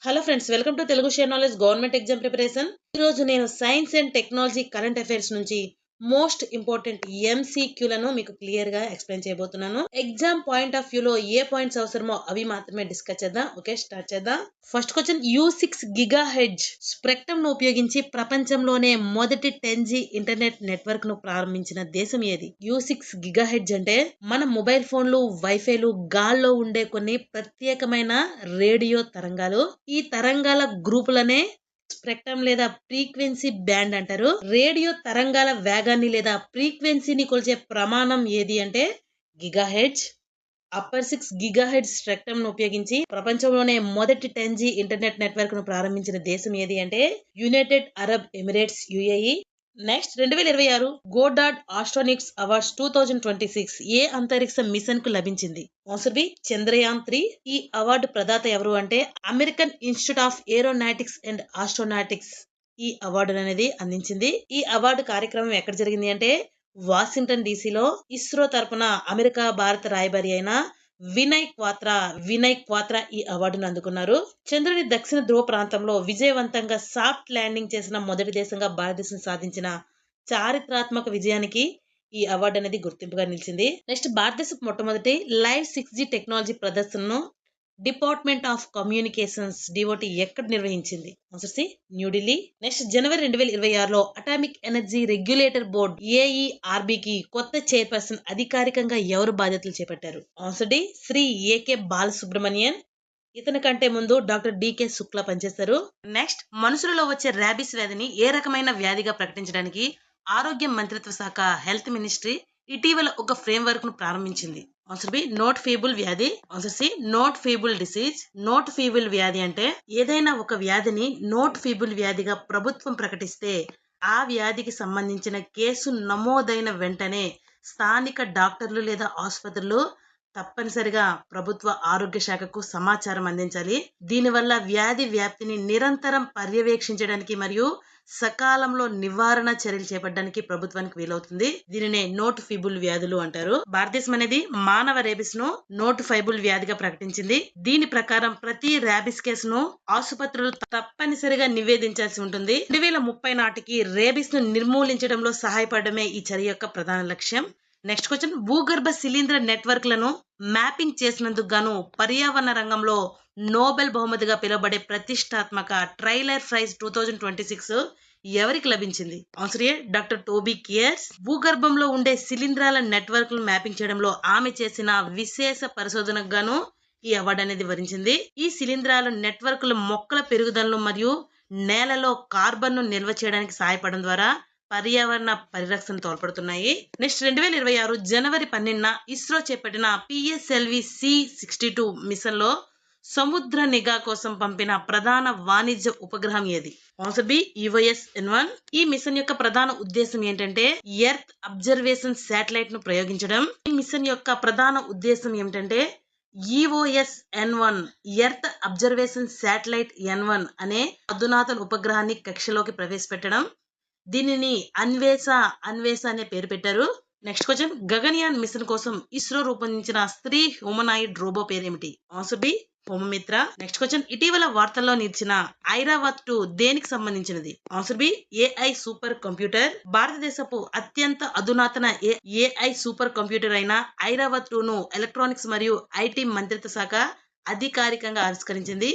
Hello friends, welcome to Telugu share knowledge government exam preparation. ఈ రోజు నేను science and technology current affairs నుంచి most important ఎంసీక్యూలను మీకు clear గా ఎక్స్ప్లెయిన్ చేయబోతున్నాను. ఎగ్జామ్ పాయింట్ ఆఫ్ వ్యూ లో ఏ పాయింట్స్ అవసరమో అవి మాత్రమే డిస్కస్ చేద్దాం. ఓకే, స్టార్ట్ చేద్దాం. First question, U6 giga hedge spectrum ను ఉపయోగించి ప్రపంచంలోనే మొదటి 10G ఇంటర్నెట్ నెట్వర్క్ ను ప్రారంభించిన దేశం ఏది? U6 గిగా హెడ్జ్ అంటే మన మొబైల్ ఫోన్లు, వైఫైలు, గాల్లో ఉండే కొన్ని ప్రత్యేకమైన రేడియో తరంగాలు. ఈ తరంగాల గ్రూపులనే స్పెక్ట్రమ్ లేదా ఫ్రీక్వెన్సీ బ్యాండ్ అంటారు. రేడియో తరంగాల వేగాన్ని లేదా ఫ్రీక్వెన్సీని కొలిచే ప్రమాణం ఏది అంటే గిగాహెర్ట్జ్. అప్పర్ 6 గిగాహెర్ట్జ్ స్పెక్ట్రమ్ ను ఉపయోగించి ప్రపంచంలోనే మొదటి 10G ఇంటర్నెట్ నెట్వర్క్ ను ప్రారంభించిన దేశం ఏది అంటే United Arab Emirates, UAE. Next, 2026 Goddard astronautics awards 2026 ఏ అంతరిక్ష మిషన్ కు లభించింది? Answer B, Chandrayaan 3. ఈ అవార్డు ప్రదాత ఎవరు అంటే American Institute of Aeronautics and Astronautics ఈ అవార్డు అనేది అందించింది. ఈ అవార్డు కార్యక్రమం ఎక్కడ జరిగింది అంటే వాషింగ్టన్ డీసీలో. ఇస్రో తరపున అమెరికా భారత రాయబారి అయిన వినయ్ క్వాత్రా ఈ అవార్డును అందుకున్నారు. చంద్రుని దక్షిణ ధ్రువ ప్రాంతంలో విజయవంతంగా సాఫ్ట్ ల్యాండింగ్ చేసిన మొదటి దేశంగా భారతదేశం సాధించిన చారిత్రాత్మక విజయానికి ఈ అవార్డు అనేది గుర్తింపుగా నిలిచింది. నెక్స్ట్, భారతదేశం మొట్టమొదటి లైవ్ 6G టెక్నాలజీ ప్రదర్శనను డిపార్ట్మెంట్ ఆఫ్ కమ్యూనికేషన్స్ DOT ఎక్కడ నిర్వహించింది? Answer C, New Delhi. నెక్స్ట్, జనవరి 2026లో atomic energy regulator board AERB కి కొత్త చైర్పర్సన్ అధికారికంగా ఎవరు బాధ్యతలు చేపట్టారు? Answer D, Shri AK Balasubramanian. ఇతని కంటే ముందు డాక్టర్ DK శుక్లా పనిచేస్తారు. నెక్స్ట్, మనుషులలో వచ్చే ర్యాబిస్ వ్యాధిని ఏ రకమైన వ్యాధిగా ప్రకటించడానికి ఆరోగ్య మంత్రిత్వ శాఖ హెల్త్ మినిస్ట్రీ ఇటీవల ఒక ఫ్రేమ్వర్క్ ను ప్రారంభించింది. ఆన్సర్ బి, నోట్ ఫీబుల్ వ్యాధి. Answer C, notifiable disease. Notifiable వ్యాధి అంటే ఏదైనా ఒక వ్యాధిని నోట్ ఫీబుల్ వ్యాధిగా ప్రభుత్వం ప్రకటిస్తే ఆ వ్యాధికి సంబంధించిన కేసు నమోదైన వెంటనే స్థానిక డాక్టర్లు లేదా ఆసుపత్రులు తప్పనిసరిగా ప్రభుత్వ ఆరోగ్య శాఖకు సమాచారం అందించాలి. దీనివల్ల వ్యాధి వ్యాప్తిని నిరంతరం పర్యవేక్షించడానికి మరియు సకాలంలో నివారణ చర్యలు చేపట్టడానికి ప్రభుత్వానికి వీలవుతుంది. దీనినే నోట్ ఫీబుల్ వ్యాధులు అంటారు. భారతదేశం అనేది మానవ రేబిస్ ను నోట్ ఫైబుల్ వ్యాధిగా ప్రకటించింది. దీని ప్రకారం ప్రతి ర్యాబిస్ కేసును ఆసుపత్రులు తప్పనిసరిగా నివేదించాల్సి ఉంటుంది. 2030 నాటికి రేబిస్ ను నిర్మూలించడంలో సహాయపడమే ఈ చర్య యొక్క ప్రధాన లక్ష్యం. నెక్స్ట్ క్వశ్చన్, భూగర్భ శిలీంధ్ర నెట్వర్క్లను మ్యాపింగ్ చేసినందుకు గాను పర్యావరణ రంగంలో నోబెల్ బహుమతిగా పిలువబడే ప్రతిష్టాత్మక ట్రైలర్ ప్రైజ్ 2026 ఎవరికి లభించింది? ఆన్సర్ ఏ, డాక్టర్ టోబీ కియర్స్. భూగర్భంలో ఉండే శిలీంధ్రాల నెట్వర్క్ మ్యాపింగ్ చేయడంలో ఆమె చేసిన విశేష పరిశోధనకు గాను ఈ అవార్డు అనేది వరించింది. ఈ శిలీంధ్రాల నెట్వర్క్లు మొక్కల పెరుగుదలను మరియు నేలలో కార్బన్ ను నిల్వ చేయడానికి సహాయపడడం ద్వారా పర్యావరణ పరిరక్షణ తోడ్పడుతున్నాయి. నెక్స్ట్, 2026 జనవరి 12న ఇస్రో చేపట్టిన PSLV C62 మిషన్ లో సముద్ర నిఘా కోసం పంపిన ప్రధాన వాణిజ్య ఉపగ్రహం ఏది? Answer B, EOS-N1. ఈ మిషన్ యొక్క ప్రధాన ఉద్దేశం ఏంటంటే ఎర్త్ అబ్జర్వేషన్ శాటిలైట్ ను ప్రయోగించడం. ఈ మిషన్ యొక్క ప్రధాన ఉద్దేశం ఏమిటంటే EOS-N1 earth observation satellite N1 అనే అధునాతన ఉపగ్రహాన్ని కక్షలోకి ప్రవేశపెట్టడం. దీనిని అన్వేష అనే పేరు పెట్టారు. నెక్స్ట్ క్వశ్చన్, గగన్యాన్ మిషన్ కోసం ఇస్రో రూపొందించిన స్త్రీ హ్యూమనాయిడ్ రోబో పేరేమిటి? ఆన్సర్ బి, హోమమిత్ర. నెక్స్ట్ క్వశ్చన్, ఇటీవల వార్తల్లో నిలిచిన ఐరావత్ 2 దేనికి సంబంధించినది? Answer B, AI super computer. భారతదేశపు అత్యంత అధునాతన AI సూపర్ కంప్యూటర్ అయిన ఐరావత్ 2 ను ఎలక్ట్రానిక్స్ మరియు IT మంత్రిత్వ శాఖ అధికారికంగా ఆవిష్కరించింది.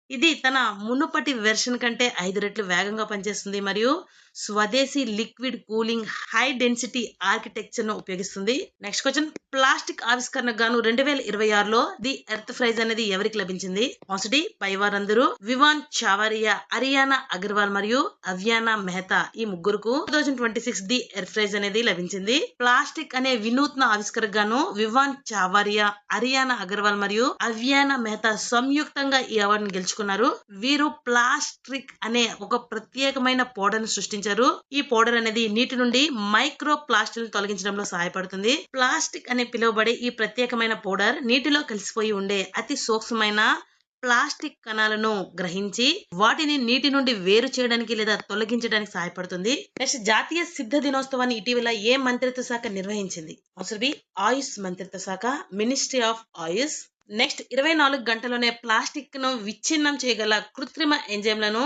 ఇది తన మునుపటి వెర్షన్ కంటే 5 రెట్లు వేగంగా పనిచేస్తుంది మరియు స్వదేశీ liquid cooling high density architecture ను ఉపయోగిస్తుంది. నెక్స్ట్ క్వశ్చన్, ప్లాస్టిక్ ఆవిష్కరణకు గాను 2026లో ది ఎర్త్ ప్రైజ్ అనేది ఎవరికి లభించింది? ఆన్సర్ డి, పై వారందరూ వివాన్ చావరియా, అరియానా అగర్వాల్ మరియు అవ్యానా మెహతా ఈ ముగ్గురుకు 2026 ది ఎర్త్ ప్రైజ్ అనేది లభించింది. ప్లాస్టిక్ అనే వినూత్న ఆవిష్కరణకు గాను వివాన్ చావరియా, అరియానా అగర్వాల్ మరియు అవ్యానా మెహతా సంయుక్తంగా ఈ అవార్డును గెలుచుకున్నారు. వీరు ప్లాస్టిక్ అనే ఒక ప్రత్యేకమైన పౌడర్ ను సృష్టించారు. ఈ పౌడర్ అనేది నీటి నుండి మైక్రో ప్లాస్టిక్ తొలగించడంలో సహాయపడుతుంది. ప్లాస్టిక్ అని పిలువబడే ఈ ప్రత్యేకమైన పౌడర్ నీటిలో కలిసిపోయి ఉండే అతి సూక్ష్మమైన ప్లాస్టిక్ కణాలను గ్రహించి వాటిని నీటి నుండి వేరు చేయడానికి లేదా తొలగించడానికి సహాయపడుతుంది. నెక్స్ట్, జాతీయ సిద్ధ దినోత్సవాన్ని ఇటీవల ఏ మంత్రిత్వ శాఖ నిర్వహించింది? ఆన్సర్ బి, ఆయుష్ మంత్రిత్వ శాఖ, మినిస్ట్రీ ఆఫ్ ఆయుష్. నెక్స్ట్ 24 గంటల్లోనే ప్లాస్టిక్ ను విచ్ఛిన్నం చేయగల కృత్రిమ ఎంజైమ్లను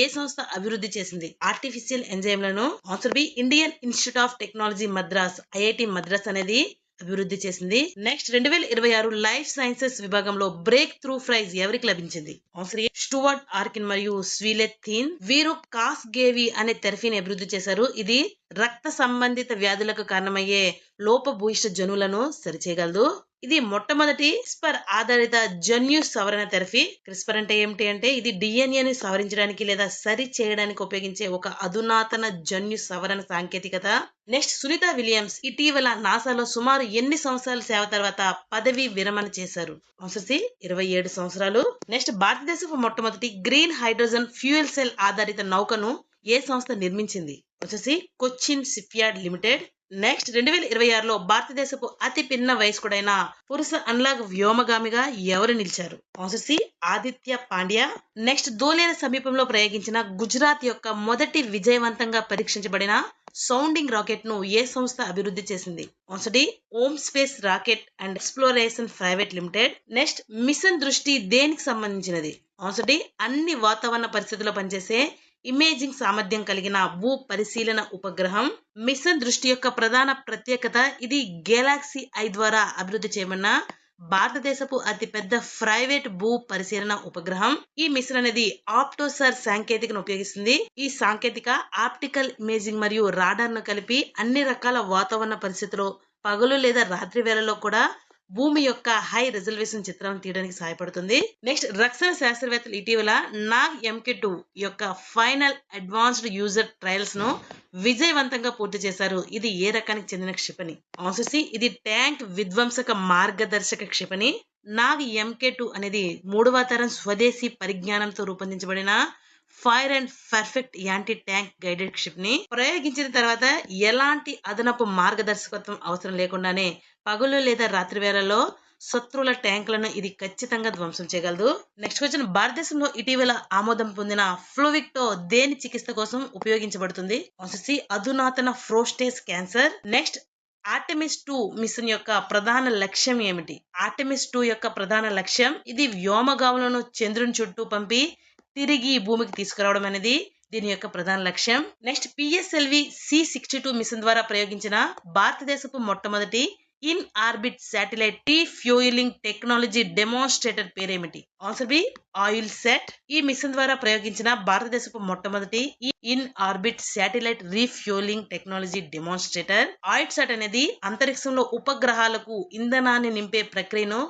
ఏ సంస్థ అభివృద్ధి చేసింది? ఆర్టిఫిషియల్ ఎంజైమ్లను answer B Indian institute of technology Madras, IIT Madras అనేది అభివృద్ధి చేసింది. నెక్స్ట్ 2026 లైఫ్ సైన్సెస్ విభాగంలో బ్రేక్ త్రూ ప్రైజ్ ఎవరికి లభించింది? ఆన్సర్ ఏ స్టూవర్ట్ ఆర్కిన్ మరియు స్వీలెత్ థీన్. వీరు కాస్గేవి అనే థెరపీని అభివృద్ధి చేశారు. ఇది రక్త సంబంధిత వ్యాధులకు కారణమయ్యే లోపభూయిష్ట జనులను సరిచేయగలదు. ఇది మొట్టమొదటి క్రిస్పర్ ఆధారిత జన్యు సవరణ థెరపీ. క్రిస్పర్ అంటే ఏమిటి అంటే ఇది డిఎన్ఏని సవరించడానికి లేదా సరి చేయడానికి ఉపయోగించే ఒక అధునాతన జన్యు సవరణ సాంకేతికత. నెక్స్ట్ సునీత విలియమ్స్ ఇటీవల నాసాలో సుమారు ఎన్ని సంవత్సరాల సేవ తర్వాత పదవి విరమణ చేశారు? ఆన్సర్ సి 27 సంవత్సరాలు. నెక్స్ట్ భారతదేశపు మొట్టమొదటి గ్రీన్ హైడ్రోజన్ ఫ్యూయల్ సెల్ ఆధారిత నౌకను ఏ సంస్థ నిర్మించింది? వచ్చేసి కొచ్చిన్ షిప్యార్డ్ లిమిటెడ్. నెక్స్ట్ 2026లో భారతదేశపు అతి పిన్న వయస్కుడైన పురుష అన్లాగ్ వ్యోమగామిగా ఎవరు నిలిచారు? Answer C Aditya Pandya. Next Dholera సమీపంలో ప్రయోగించిన గుజరాత్ యొక్క మొదటి విజయవంతంగా పరీక్షించబడిన సౌండింగ్ రాకెట్ ను ఏ సంస్థ అభివృద్ధి చేసింది? Answer D Om space rocket and exploration private limited. Next mission దృష్టి దేనికి సంబంధించినది? ఆన్సర్ డి అన్ని వాతావరణ పరిస్థితుల్లో పనిచేసే ఇమేజింగ్ సామర్థ్యం కలిగిన భూ పరిశీలన ఉపగ్రహం. మిషన్ దృష్టి యొక్క ప్రధాన ప్రత్యేకత ఇది గెలాక్సీ ఐ ద్వారా అభివృద్ధి చేయబడిన భారతదేశపు అతిపెద్ద ప్రైవేట్ భూ పరిశీలన ఉపగ్రహం. ఈ మిషన్ అనేది ఆప్టోసార్ సాంకేతికను ఉపయోగిస్తుంది. ఈ సాంకేతిక ఆప్టికల్ ఇమేజింగ్ మరియు రాడార్ ను కలిపి అన్ని రకాల వాతావరణ పరిస్థితుల్లో పగలు లేదా రాత్రి వేళల్లో కూడా భూమి యొక్క హై రిజల్యూషన్ చిత్రం తీయడానికి సహాయపడుతుంది. నెక్స్ట్ రక్షణ శాస్త్రవేత్తలు ఇటీవల నాగ్ MK2 యొక్క ఫైనల్ అడ్వాన్స్డ్ యూజర్ ట్రయల్స్ ను విజయవంతంగా పూర్తి చేశారు. ఇది ఏ రకానికి చెందిన క్షిపణి? ఆన్సర్ సి ఇది ట్యాంక్ విధ్వంసక మార్గదర్శక క్షిపణి. నాగ్ MK2 అనేది 3వ తరం స్వదేశీ పరిజ్ఞానంతో రూపొందించబడిన fire and perfect anti tank guided క్షిపణి. ప్రయోగించిన తర్వాత ఎలాంటి అదనపు మార్గదర్శకత్వం అవసరం లేకుండానే పగలు లేదా రాత్రి వేళల్లో శత్రువుల ట్యాంకులను ఇది ఖచ్చితంగా ధ్వంసం చేయగలదు. నెక్స్ట్ క్వశ్చన్ భారతదేశంలో ఇటీవల ఆమోదం పొందిన ఫ్లూవిక్టో దేని చికిత్స కోసం ఉపయోగించబడుతుంది? ఆన్సర్ సి అధునాతన prostate cancer. Next Artemis 2 mission యొక్క ప్రధాన లక్ష్యం ఏమిటి? ఆర్టెమిస్ 2 యొక్క ప్రధాన లక్ష్యం ఇది వ్యోమగాములను చంద్రుని చుట్టూ పంపి తిరిగి భూమికి తీసుకురావడం అనేది దీని యొక్క ప్రధాన లక్ష్యం. నెక్స్ట్ PSLV C62 మిషన్ ద్వారా ప్రయోగించిన భారతదేశపు మొట్టమొదటి in orbit satellite refuelling technology demonstrator పేరేమిటి? ఆన్సర్ బి ఆయిల్ సెట్. ఈ మిషన్ ద్వారా ప్రయోగించిన భారతదేశపు మొట్టమొదటి in orbit satellite refuelling technology demonstrator ఆయిల్ సెట్ అనేది అంతరిక్షంలో ఉపగ్రహాలకు ఇంధనాన్ని నింపే ప్రక్రియను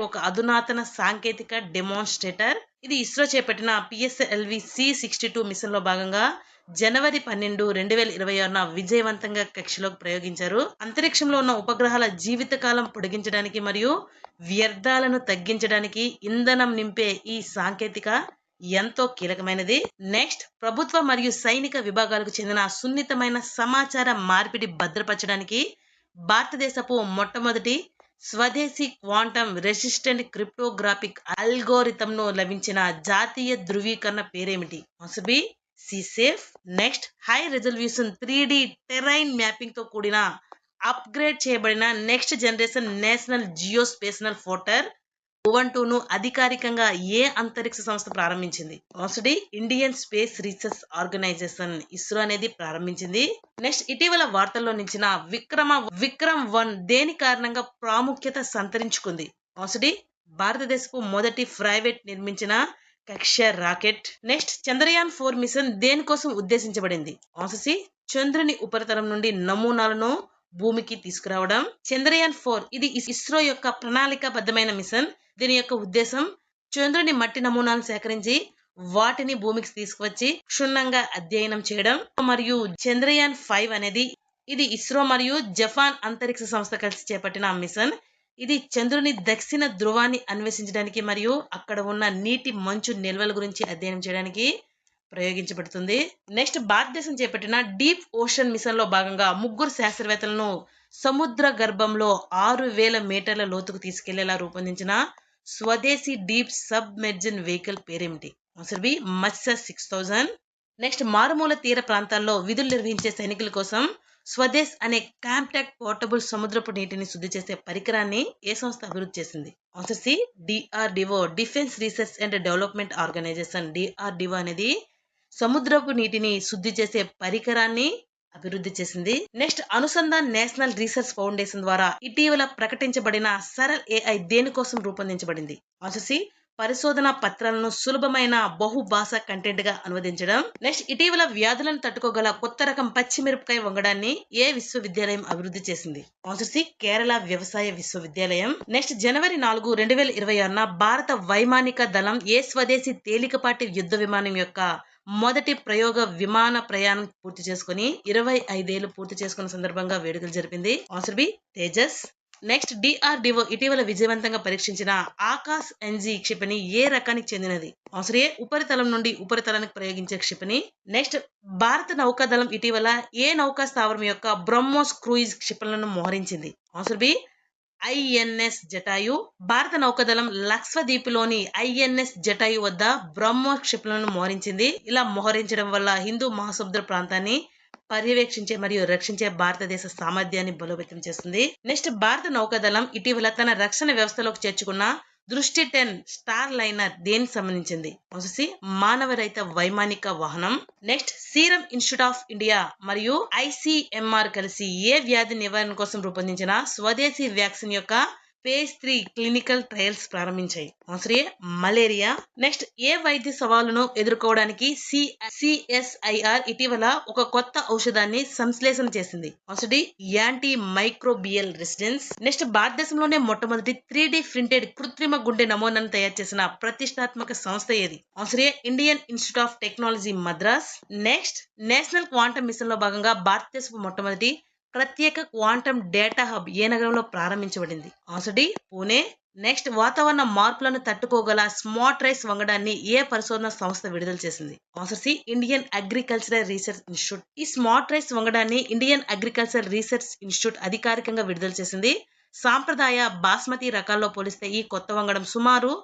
ఒక అధునాతన సాంకేతిక డెమోన్స్ట్రేటర్. ఇది ఇస్రో చేపట్టిన PSLV C62 మిషన్ లో భాగంగా జనవరి 12, 2026న విజయవంతంగా కక్షలోకి ప్రయోగించారు. అంతరిక్షంలో ఉన్న ఉపగ్రహాల జీవితకాలం పొడిగించడానికి మరియు వ్యర్థాలను తగ్గించడానికి ఇంధనం నింపే ఈ సాంకేతిక ఎంతో కీలకమైనది. నెక్స్ట్ ప్రభుత్వ మరియు సైనిక విభాగాలకు చెందిన సున్నితమైన సమాచార మార్పిడి భద్రపరచడానికి భారతదేశపు మొట్టమొదటి స్వదేశీ క్వాంటమ్ రెసిస్టెంట్ క్రిప్టోగ్రాఫిక్ అల్గోరిథంను లభించిన జాతీయ ధృవీకరణ పేరేమిటి? ఆన్సర్ బి సిసేఫ్. Next high resolution 3D terrain mapping తో కూడిన అప్గ్రేడ్ చేయబడిన next generation national geospatial portal ONE-2ను అధికారికంగా ఏ అంతరిక్ష సంస్థ ప్రారంభించింది? Answer D Indian space research organisation ISRO అనేది ప్రారంభించింది. నెక్స్ట్ ఇటీవల వార్తల్లో నిలిచిన విక్రమ్ 1 దేని కారణంగా ప్రాముఖ్యత సంతరించుకుంది? ఆన్సర్ డి భారతదేశపు మొదటి ప్రైవేట్ నిర్మించిన కక్ష రాకెట్. నెక్స్ట్ చంద్రయాన్ 4 మిషన్ దేనికోసం ఉద్దేశించబడింది? ఆన్సర్ సి చంద్రుని ఉపరితలం నుండి నమూనాలను భూమికి తీసుకురావడం. చంద్రయాన్ 4 ఇది ఇస్రో యొక్క ప్రణాళికాబద్ధమైన మిషన్. దీని యొక్క ఉద్దేశం చంద్రుని మట్టి నమూనాలను సేకరించి వాటిని భూమికి తీసుకువచ్చి క్షుణ్ణంగా అధ్యయనం చేయడం. మరియు చంద్రయాన్ 5 అనేది ఇది ఇస్రో మరియు జపాన్ అంతరిక్ష సంస్థ కలిసి చేపట్టిన మిషన్. ఇది చంద్రుని దక్షిణ ధ్రువాన్ని అన్వేషించడానికి మరియు అక్కడ ఉన్న నీటి మంచు నిల్వల గురించి అధ్యయనం చేయడానికి ప్రయోగించబడుతుంది. నెక్స్ట్ భారతదేశం చేపట్టిన డీప్ ఓషన్ మిషన్ లో భాగంగా 3 శాస్త్రవేత్తలను సముద్ర గర్భంలో 6000 మీటర్ల లోతుకు తీసుకెళ్లేలా రూపొందించిన స్వదేశీ డీప్ సబ్మెర్జన్ వెహికల్ పేరేమిటి? ఆన్సర్ బి మత్స్య 6000. నెక్స్ట్ మారుమూల తీర ప్రాంతాల్లో విధులు నిర్వహించే సైనికుల కోసం స్వదేశ్ అనే కాంపాక్ట్ పోర్టబుల్ సముద్రపు నీటిని శుద్ధి చేసే పరికరాన్ని ఏ సంస్థ అభివృద్ధి చేసింది? Answer C DRDO, defence research and development organisation. DRDO అనేది సముద్రపు నీటిని శుద్ధి చేసే పరికరాన్ని అభివృద్ధి చేసింది. Next, Anusandhan national research foundation ద్వారా ఇటీవల ప్రకటించబడిన సరల్ ఏఐ దేనికోసం రూపొందించబడింది? ఆన్సర్ సి పరిశోధన పత్రాలను సులభమైన బహుభాషా కంటెంట్ గా అనువదించడం. నెక్స్ట్, ఇటీవల వ్యాధులను తట్టుకోగల కొత్త రకం పచ్చిమిరపకాయ వంగడాన్ని ఏ విశ్వవిద్యాలయం అభివృద్ధి చేసింది? ఆన్సర్ సి కేరళ వ్యవసాయ విశ్వవిద్యాలయం. నెక్స్ట్, జనవరి 4, 2026న భారత వైమానిక దళం ఏ స్వదేశీ తేలికపాటి యుద్ధ విమానం యొక్క మొదటి ప్రయోగ విమాన ప్రయాణం పూర్తి చేసుకుని 25 ఏళ్లు పూర్తి చేసుకున్న సందర్భంగా వేడుకలు జరిపింది? Answer B Tejas. Next, DRDO ఇటీవల విజయవంతంగా పరీక్షించిన ఆకాశ్ ఎన్జీ క్షిపణి ఏ రకానికి చెందినది? ఆన్సర్ ఏ ఉపరితలం నుండి ఉపరితలానికి ప్రయోగించే క్షిపణి. నెక్స్ట్, భారత నౌకాదళం ఇటీవల ఏ నౌకా స్థావరం యొక్క బ్రహ్మోస్ క్రూయిజ్ క్షిపణులను మోహరించింది? Answer B INS Jatayu. భారత నౌకాదళం లక్షద్వీప్లోని ఐఎన్ఎస్ జటాయు వద్ద బ్రహ్మోస్ క్షిపణులను మోహరించింది. ఇలా మోహరించడం వల్ల హిందూ మహాసముద్ర ప్రాంతాన్ని పర్యవేక్షించే మరియు రక్షించే భారతదేశ సామర్థ్యాన్ని బలోపేతం చేస్తుంది. నెక్స్ట్, భారత నౌకాదళం ఇటీవల తన రక్షణ వ్యవస్థలోకి చేర్చుకున్న దృష్టి 10 స్టార్ లైనర్ దేనికి సంబంధించింది? ఆన్సర్ సి మానవరహిత వైమానిక వాహనం. Next, serum institute of India మరియు ఐసిఎంఆర్ కలిసి ఏ వ్యాధి నివారణ కోసం రూపొందించిన స్వదేశీ వ్యాక్సిన్ యొక్క phase 3 క్లినికల్ ట్రయల్స్ ప్రారంభించాయి? ఆన్సర్ ఏ మలేరియా. నెక్స్ట్, ఏ వైద్య సవాలును ఎదుర్కోవడానికి సిఎస్ఐఆర్ ఇటీవల ఒక కొత్త ఔషధాన్ని సంశ్లేషణ చేసింది? Answer D antimicrobial resistance. Next, భారతదేశంలోనే మొట్టమొదటి 3D ప్రింటెడ్ కృత్రిమ గుండె నమూనాను తయారు చేసిన ప్రతిష్టాత్మక సంస్థ ఏది? Answer A Indian institute of technology Madras. Next, national quantum mission లో భాగంగా భారతదేశపు మొట్టమొదటి ప్రత్యేక క్వాంటమ్ డేటా హబ్ ఏ నగరంలో ప్రారంభించబడింది? Answer D Pune. నెక్స్ట్, వాతావరణ మార్పులను తట్టుకోగల స్మార్ట్ రైస్ వంగడాన్ని ఏ పరిశోధన సంస్థ విడుదల చేసింది? Answer C Indian agricultural research institute. ఈ స్మార్ట్ రైస్ వంగడాన్ని ఇండియన్ అగ్రికల్చరల్ రీసెర్చ్ ఇన్స్టిట్యూట్ అధికారికంగా విడుదల చేసింది. సాంప్రదాయ బాస్మతి రకాల్లో పోలిస్తే ఈ కొత్త వంగడం సుమారు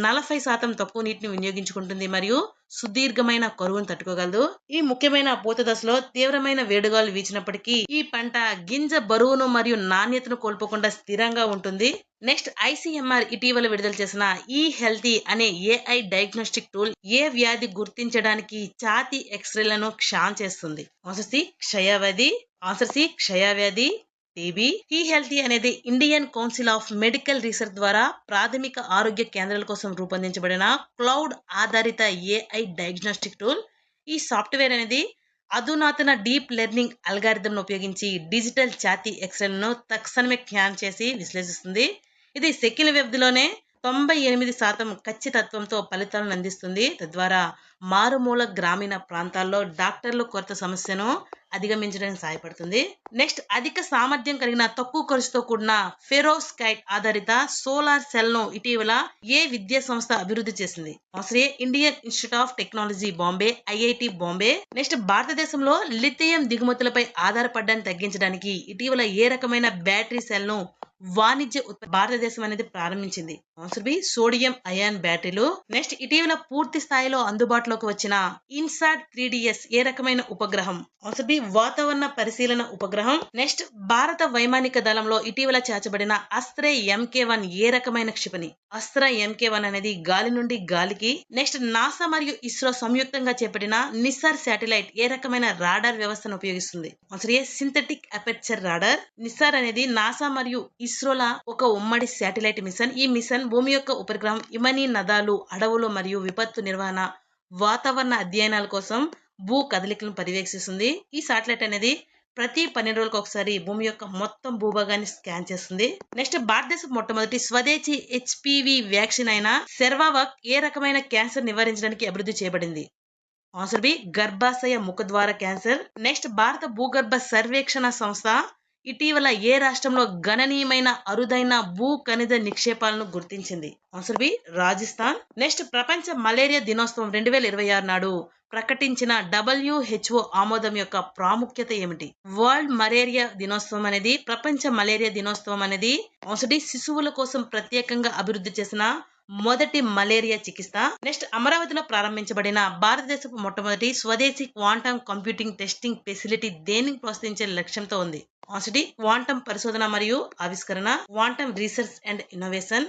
40% తక్కువ నీటిని వినియోగించుకుంటుంది మరియు సుదీర్ఘమైన కరువును తట్టుకోగలదు. ఈ ముఖ్యమైన పూత దశలో తీవ్రమైన వేడిగాలు వీచినప్పటికీ ఈ పంట గింజ బరువును మరియు నాణ్యతను కోల్పోకుండా స్థిరంగా ఉంటుంది. నెక్స్ట్, ఐసిఎంఆర్ ఇటీవల విడుదల చేసిన ఈ హెల్తీ అనే ఏఐ డయాగ్నోస్టిక్ టూల్ ఏ వ్యాధి గుర్తించడానికి ఛాతీ ఎక్స్రేలను స్కాన్ చేస్తుంది? ఆన్సర్ సి క్షయవ్యాధి. ఆన్సర్ సి క్షయవ్యాధి. టీబీ. ఈ హెల్తీ అనేది Indian council of medical research ద్వారా ప్రాథమిక ఆరోగ్య కేంద్రాల కోసం రూపొందించబడిన క్లౌడ్ ఆధారిత ఏఐ డయాగ్నోస్టిక్ టూల్. ఈ సాఫ్ట్వేర్ అనేది అధునాతన డీప్ లెర్నింగ్ అల్గారిథంను ఉపయోగించి డిజిటల్ ఛాతీ ఎక్స్రేలను తక్షణమే స్కాన్ చేసి విశ్లేషిస్తుంది. ఇది సెకండ్ల వ్యవధిలోనే 98% ఖచ్చితత్వంతో ఫలితాలను అందిస్తుంది. తద్వారా మారుమూల గ్రామీణ ప్రాంతాల్లో డాక్టర్లు కొరత సమస్యను అధిగమించడానికి సహాయపడుతుంది. నెక్స్ట్, అధిక సామర్థ్యం కలిగిన తక్కువ ఖర్చుతో కూడిన ఫెరోస్కైట్ ఆధారిత సోలార్ సెల్ ను ఇటీవల ఏ విద్యా సంస్థ అభివృద్ధి చేసింది? Answer A Indian institute of technology Bombay, IIT Bombay. Next, భారతదేశంలో లిథియం దిగుమతులపై ఆధారపడడాన్ని తగ్గించడానికి ఇటీవల ఏ రకమైన బ్యాటరీ సెల్ ను వాణిజ్య భారతదేశం అనేది ప్రారంభించింది? ఆన్సర్ బి సోడియం అయాన్ బ్యాటరీలు. నెక్స్ట్, ఇటీవల పూర్తి స్థాయిలో అందుబాటులోకి వచ్చిన ఇన్సాట్ 3DS ఏ రకమైన ఉపగ్రహం? ఆన్సర్ బి వాతావరణ పరిశీలన ఉపగ్రహం. నెక్స్ట్, భారత వైమానిక దళంలో ఇటీవల చేర్చబడిన అస్త్ర MK1 ఏ రకమైన క్షిపణి? అస్త్ర MK1 అనేది గాలి నుండి గాలికి. నెక్స్ట్, నాసా మరియు ఇస్రో సంయుక్తంగా చేపట్టిన నిస్సార్ శాటిలైట్ ఏ రకమైన రాడార్ వ్యవస్థను ఉపయోగిస్తుంది? ఆన్సర్ ఏ సింథటిక్ అపెర్చర్ రాడార్. నిస్సార్ అనేది నాసా మరియు ఇస్రోల ఒక ఉమ్మడి శాటిలైట్ మిషన్. ఈ మిషన్ భూమి యొక్క ఉపరిగ్రహం, హిమనీ నదాలు, అడవులు మరియు విపత్తు నిర్వహణ, వాతావరణ అధ్యయనాల కోసం భూ కదలికలను పర్యవేక్షిస్తుంది. ఈ శాటిలైట్ అనేది ప్రతి 12 రోజులకు ఒకసారి భూమి యొక్క మొత్తం భూభాగాన్ని స్కాన్ చేస్తుంది. నెక్స్ట్, భారతదేశం మొట్టమొదటి స్వదేశీ HPV వ్యాక్సిన్ అయిన సెర్వావక్ ఏ రకమైన క్యాన్సర్ నివారించడానికి అభివృద్ధి చేయబడింది? ఆన్సర్ బి గర్భాశయ ముఖద్వార క్యాన్సర్. నెక్స్ట్, భారత భూగర్భ సర్వేక్షణ సంస్థ ఇటీవల ఏ రాష్ట్రంలో గణనీయమైన అరుదైన భూ ఖనిజ నిక్షేపాలను గుర్తించింది? Answer B Rajasthan. నెక్స్ట్, ప్రపంచ మలేరియా దినోత్సవం 2026 నాడు ప్రకటించిన WHO ఆమోదం యొక్క ప్రాముఖ్యత ఏమిటి? వరల్డ్ మలేరియా దినోత్సవం అనేది, ప్రపంచ మలేరియా దినోత్సవం అనేది ఆన్సర్ డి శిశువుల కోసం ప్రత్యేకంగా అభివృద్ధి చేసిన మొదటి మలేరియా చికిత్స. నెక్స్ట్, అమరావతిలో ప్రారంభించబడిన భారతదేశపు మొట్టమొదటి స్వదేశీ క్వాంటం కంప్యూటింగ్ టెస్టింగ్ ఫెసిలిటీ దేనిని ప్రోత్సహించే లక్ష్యంతో ఉంది? ఆన్సర్ క్వాంటం పరిశోధన మరియు ఆవిష్కరణ, క్వాంటం రీసెర్చ్ అండ్ ఇన్నోవేషన్,